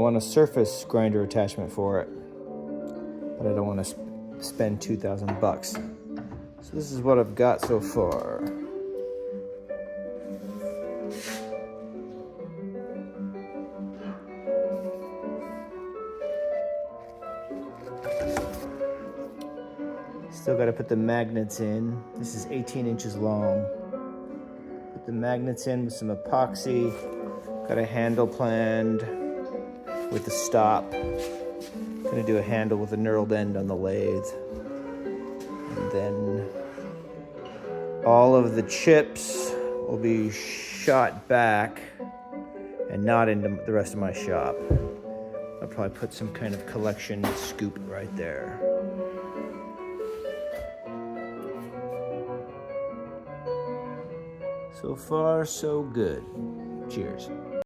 want a surface grinder attachment for it, but I don't want to spend 2,000 bucks. So this is what I've got so far. Still got to put the magnets in. This is 18 inches long. Put the magnets in with some epoxy. Got a handle planned with the stop. Gonna do a handle with a knurled end on the lathe. And then all of the chips will be shot back and not into the rest of my shop. I'll probably put some kind of collection scoop right there. So far, so good. Cheers.